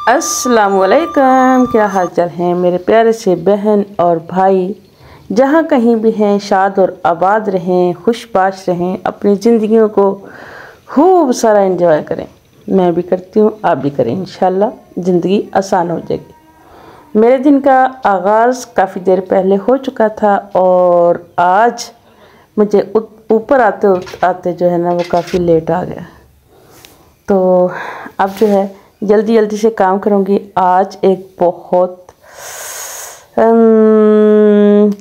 अस्सलामुअलैकुम, क्या हाल चाल हैं मेरे प्यारे से बहन और भाई। जहाँ कहीं भी हैं शाद और आबाद रहें, खुशबाश रहें, अपनी ज़िंदगियों को खूब सारा एंजॉय करें। मैं भी करती हूँ, आप भी करें। इंशाल्लाह ज़िंदगी आसान हो जाएगी। मेरे दिन का आगाज़ काफ़ी देर पहले हो चुका था और आज मुझे ऊपर आते आते जो है ना वो काफ़ी लेट आ गया। तो अब जो है जल्दी जल्दी से काम करूँगी। आज एक बहुत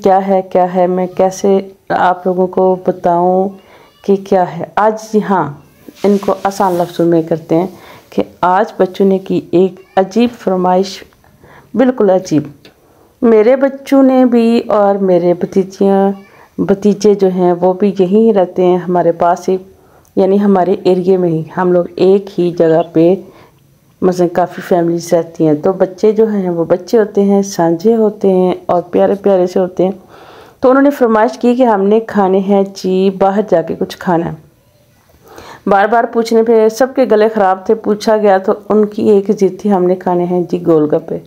क्या है मैं कैसे आप लोगों को बताऊं कि क्या है आज। जी हाँ, इनको आसान लफ्ज़ों में करते हैं कि आज बच्चों ने की एक अजीब फरमाइश, बिल्कुल अजीब। मेरे बच्चों ने भी और मेरे भतीजे जो हैं वो भी यहीं रहते हैं हमारे पास ही, यानी हमारे एरिए में ही। हम लोग एक ही जगह पे मतलब काफ़ी फैमिलीज रहती हैं। तो बच्चे जो हैं वो बच्चे होते हैं, सांझे होते हैं और प्यारे प्यारे से होते हैं। तो उन्होंने फरमाइश की कि हमने खाने हैं जी, बाहर जाके कुछ खाना है। बार बार पूछने पे सबके गले ख़राब थे। पूछा गया तो उनकी एक जिद थी, हमने खाने हैं जी गोलगप्पे।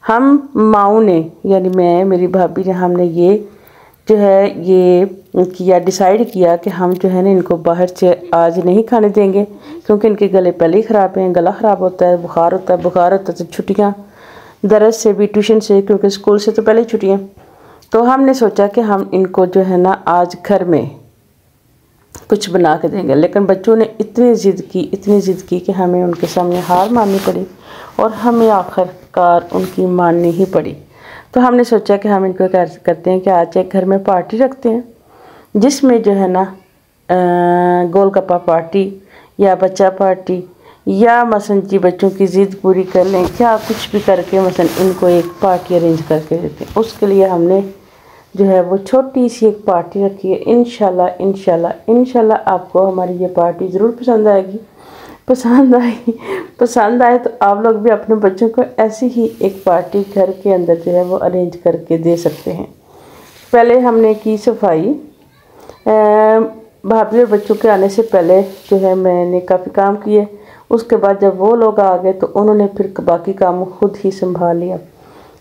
हम माऊ ने यानी मैं, मेरी भाभी ने, हमने ये जो है ये किया, डिसाइड किया कि हम जो है ना इनको बाहर से आज नहीं खाने देंगे, क्योंकि इनके गले पहले ही ख़राब हैं। गला ख़राब होता है, बुखार होता है तो छुट्टियाँ दरस से भी, ट्यूशन से, क्योंकि स्कूल से तो पहले ही छुट्टियाँ। तो हमने सोचा कि हम इनको जो है ना आज घर में कुछ बना के देंगे। लेकिन बच्चों ने इतनी ज़िद की कि हमें उनके सामने हार माननी पड़ी और हमें आखिरकार उनकी माननी ही पड़ी। तो हमने सोचा कि हम इनको क्या करते हैं कि आज एक घर में पार्टी रखते हैं, जिसमें जो है ना गोलगप्पा पार्टी या बच्चा पार्टी या मसन जी बच्चों की ज़िद पूरी कर लें, क्या कुछ भी करके मसन इनको एक पार्टी अरेंज करके देते हैं। उसके लिए हमने जो है वो छोटी सी एक पार्टी रखी है। इंशाल्लाह आपको हमारी ये पार्टी ज़रूर पसंद आएगी। पसंद आए तो आप लोग भी अपने बच्चों को ऐसी ही एक पार्टी घर के अंदर जो है वो अरेंज करके दे सकते हैं। पहले हमने की सफाई, भाभी और बच्चों के आने से पहले जो है मैंने काफ़ी काम किए। उसके बाद जब वो लोग आ गए तो उन्होंने फिर बाकी काम खुद ही संभाल लिया।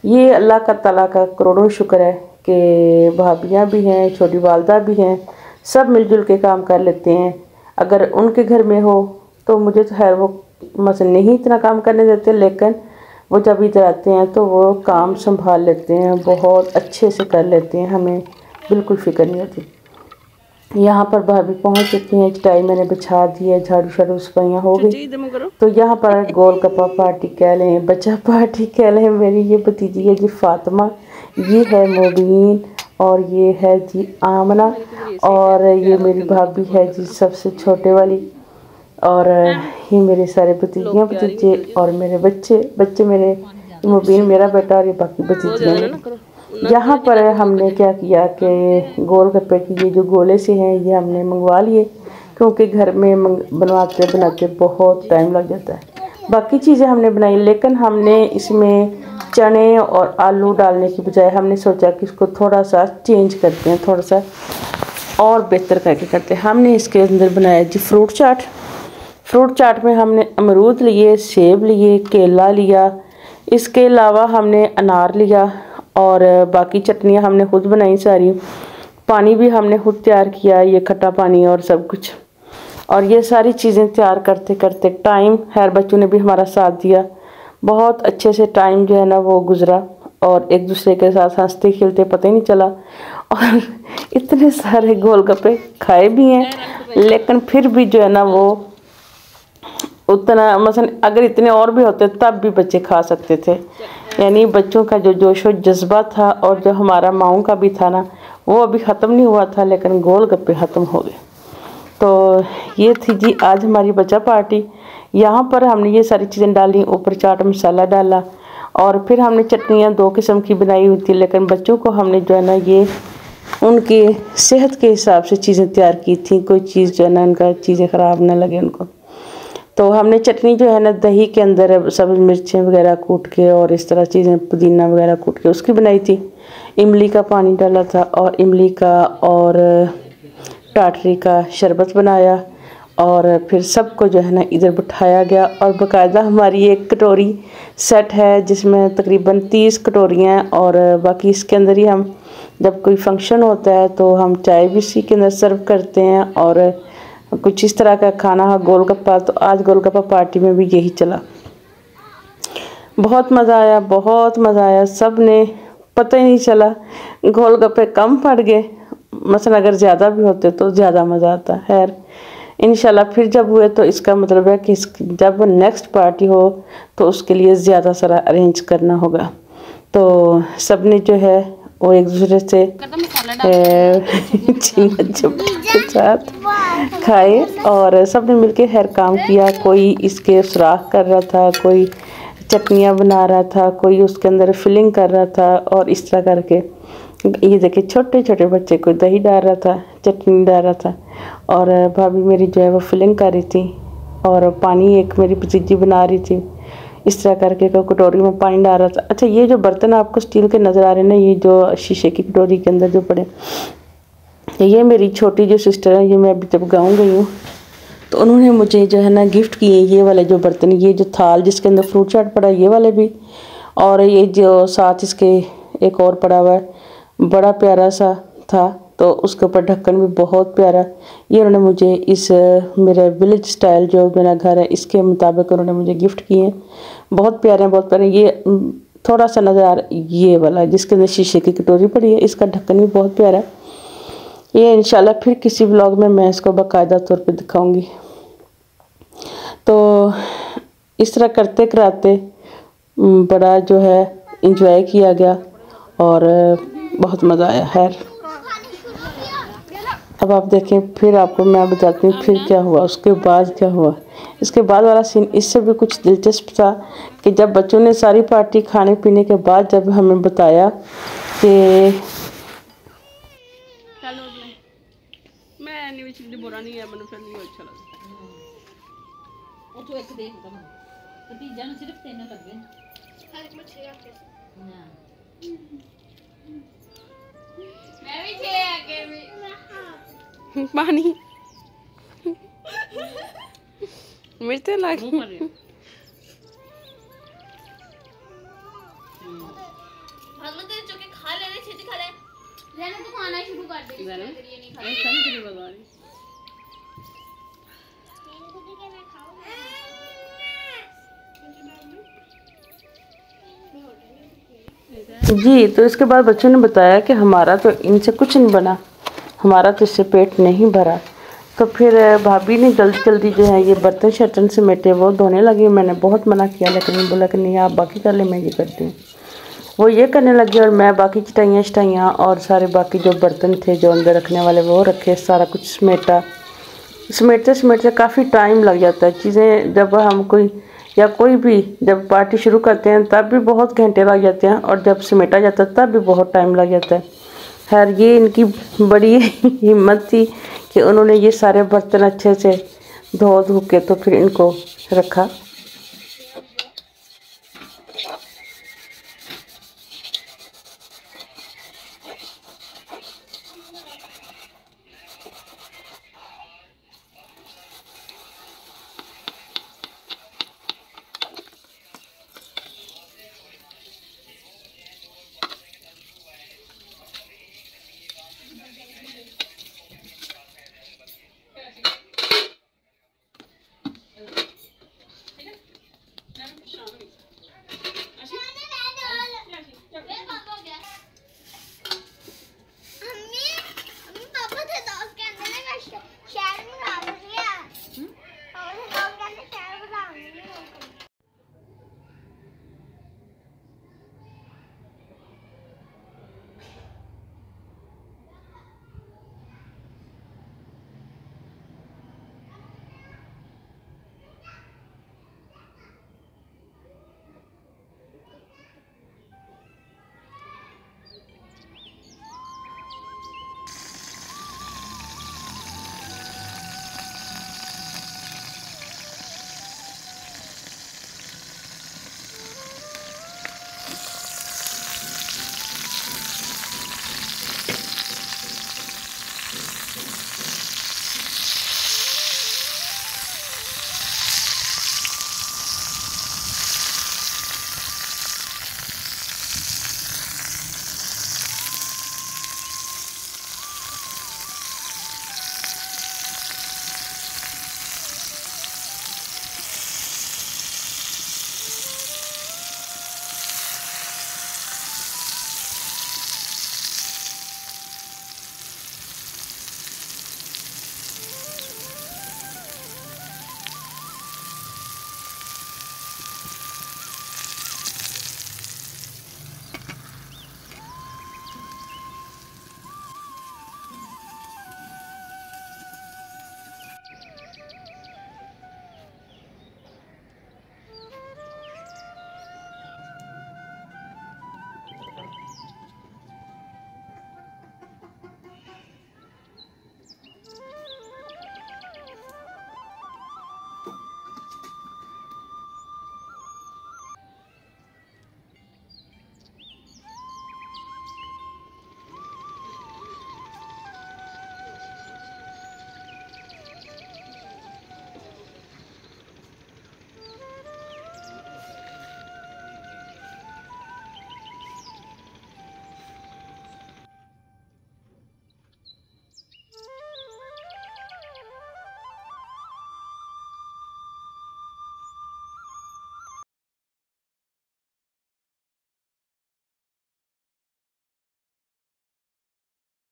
ये अल्लाह का ताला का करोड़ों शुक्र है कि भाभियाँ भी हैं, छोटी वालदा भी हैं, सब मिलजुल के काम कर लेते हैं। अगर उनके घर में हो तो मुझे तो खैर वो मसल नहीं इतना काम करने देते, लेकिन वो जब इधर आते हैं तो वो काम संभाल लेते हैं, बहुत अच्छे से कर लेते हैं, हमें बिल्कुल फ़िक्र नहीं होती। यहाँ पर भाभी पहुँच चुकी हैं, चटाई मैंने बिछा दी है, झाड़ू शाड़ू सफाइयाँ हो गई। तो यहाँ पर गोलगप्पा पार्टी कह लें, बच्चा पार्टी कह लें। मेरी ये भतीजी है जी फातिमा, ये है मुबीन और ये है जी आमना, और ये मेरी भाभी है जी सबसे छोटे वाली, और ये मेरे सारे भतीजे और मेरे बच्चे मेरे, मुबीन मेरा बेटा और ये बाकी भतीजियाँ। यहाँ पर हमने क्या किया कि गोलगप्पे की ये जो गोले से हैं ये हमने मंगवा लिए, क्योंकि घर में बनाते बहुत टाइम लग जाता है। बाकी चीज़ें हमने बनाई, लेकिन हमने इसमें चने और आलू डालने की बजाय हमने सोचा कि इसको थोड़ा सा चेंज करते हैं, थोड़ा सा और बेहतर करके करते हैं। हमने इसके अंदर बनाया जी फ्रूट चाट में हमने अमरूद लिए, सेब लिए, केला लिया, इसके अलावा हमने अनार लिया और बाकी चटनियाँ हमने खुद बनाई सारी। पानी भी हमने खुद तैयार किया, ये खट्टा पानी और सब कुछ। और ये सारी चीज़ें तैयार करते करते टाइम, खैर बच्चों ने भी हमारा साथ दिया, बहुत अच्छे से टाइम जो है ना वो गुज़रा और एक दूसरे के साथ हंसते खेलते पता ही नहीं चला। और इतने सारे गोलगप्पे खाए भी हैं, लेकिन फिर भी जो है ना वो उतना मसन अगर इतने और भी होते तब भी बच्चे खा सकते थे। यानी बच्चों का जो जोश व जज्बा था और जो हमारा माओं का भी था ना, वो अभी ख़त्म नहीं हुआ था, लेकिन गोलगप्पे ख़त्म हो गए। तो ये थी जी आज हमारी बच्चा पार्टी। यहाँ पर हमने ये सारी चीज़ें डाली, ऊपर चाट मसाला डाला और फिर हमने चटनियाँ 2 किस्म की बनाई हुई थी, लेकिन बच्चों को हमने जो है ना ये उनकी सेहत के हिसाब से चीज़ें तैयार की थी, कोई चीज़ जो है ना उनका चीज़ें ख़राब ना लगे उनको। तो हमने चटनी जो है ना दही के अंदर सब मिर्चें वगैरह कूट के और इस तरह चीज़ें, पुदीना वगैरह कूट के उसकी बनाई थी। इमली का पानी डाला था और इमली का और टाटरी का शरबत बनाया और फिर सबको जो है ना इधर बिठाया गया। और बाकायदा हमारी एक कटोरी सेट है जिसमें तकरीबन 30 कटोरियाँ हैं और बाकी इसके अंदर ही हम जब कोई फंक्शन होता है तो हम चाय भी इसी के अंदर सर्व करते हैं। और कुछ इस तरह का खाना है गोलगप्पा, तो आज गोलगप्पा पार्टी में भी यही चला। बहुत मज़ा आया, बहुत मज़ा आया। सब ने पता ही नहीं चला, गोलगप्पे कम पड़ गए, मसलन अगर ज़्यादा भी होते तो ज़्यादा मज़ा आता। खैर इंशाल्लाह फिर जब हुए तो इसका मतलब है कि जब नेक्स्ट पार्टी हो तो उसके लिए ज़्यादा सारा अरेंज करना होगा। तो सब ने जो है वो एक दूसरे से के साथ खाए और सब ने मिलके हर काम किया। कोई इसके सुराख कर रहा था, कोई चटनियाँ बना रहा था, कोई उसके अंदर फिलिंग कर रहा था। और इस तरह करके ये देखिए छोटे छोटे बच्चे, कोई दही डाल रहा था, चटनी डाल रहा था और भाभी मेरी जो है वो फिलिंग कर रही थी और पानी एक मेरी भतीजी बना रही थी। इस तरह करके कोई कटोरी में पानी डाल रहा था। अच्छा, ये जो बर्तन आपको स्टील के नज़र आ रहे हैं ना, ये जो शीशे की कटोरी के अंदर जो पड़े, ये मेरी छोटी जो सिस्टर है, ये मैं अभी जब गाँव गई हूँ तो उन्होंने मुझे जो है ना गिफ्ट किए ये वाले जो बर्तन, ये जो थाल जिसके अंदर फ्रूट चाट पड़ा ये वाले भी, और ये जो साथ इसके एक और पड़ा हुआ है बड़ा प्यारा सा था, तो उसके ऊपर ढक्कन भी बहुत प्यारा। ये उन्होंने मुझे इस मेरे विलेज स्टाइल जो मेरा घर है इसके मुताबिक उन्होंने मुझे गिफ्ट किए हैं। बहुत प्यारे हैं, बहुत प्यारे। ये थोड़ा सा नज़र आ रहा ये वाला जिसके अंदर शीशे की कटोरी पड़ी है, इसका ढक्कन भी बहुत प्यारा है। ये इंशाल्लाह फिर किसी व्लॉग में मैं इसको बाकायदा तौर पे दिखाऊंगी। तो इस तरह करते कराते बड़ा जो है इंजॉय किया गया और बहुत मज़ा आया। खैर अब आप देखें, फिर आपको मैं बताती हूँ फिर क्या हुआ, उसके बाद क्या हुआ। इसके बाद वाला सीन इससे भी कुछ दिलचस्प था कि जब बच्चों ने सारी पार्टी खाने पीने के बाद जब हमें बताया कि बुरा नहीं है, मैंने फिर नहीं अच्छा लगा। तो एक देख दम भतीजा ने सिर्फ 3 लगे हर एक मछली आके ना मैं भी थे आगे भी पानी मिर्चे लगी हम तो जो के खा ले रहे छेती खा ले रहने तो खाना शुरू कर दे, ये नहीं खा सब के लिए बता रही जी। तो इसके बाद बच्चों ने बताया कि हमारा तो इनसे कुछ नहीं बना, हमारा तो इससे पेट नहीं भरा। तो फिर भाभी ने जल्दी जल्दी जो है ये बर्तन शर्तन समेटे, वो धोने लगी। मैंने बहुत मना किया लेकिन बोला कि नहीं आप बाकी कर ले, मैं ये करती हूँ। वो ये करने लगी और मैं बाकी चटाइयाँ शटाइयाँ और सारे बाकी जो बर्तन थे जो अंदर रखने वाले वो रखे, सारा कुछ समेटा। समेटते समेटते काफ़ी टाइम लग जाता है। चीज़ें जब हम कोई भी जब पार्टी शुरू करते हैं तब भी बहुत घंटे लग जाते हैं और जब समेटा जाता है तब भी बहुत टाइम लग जाता है। खैर ये इनकी बड़ी हिम्मत थी कि उन्होंने ये सारे बर्तन अच्छे से धो के तो फिर इनको रखा।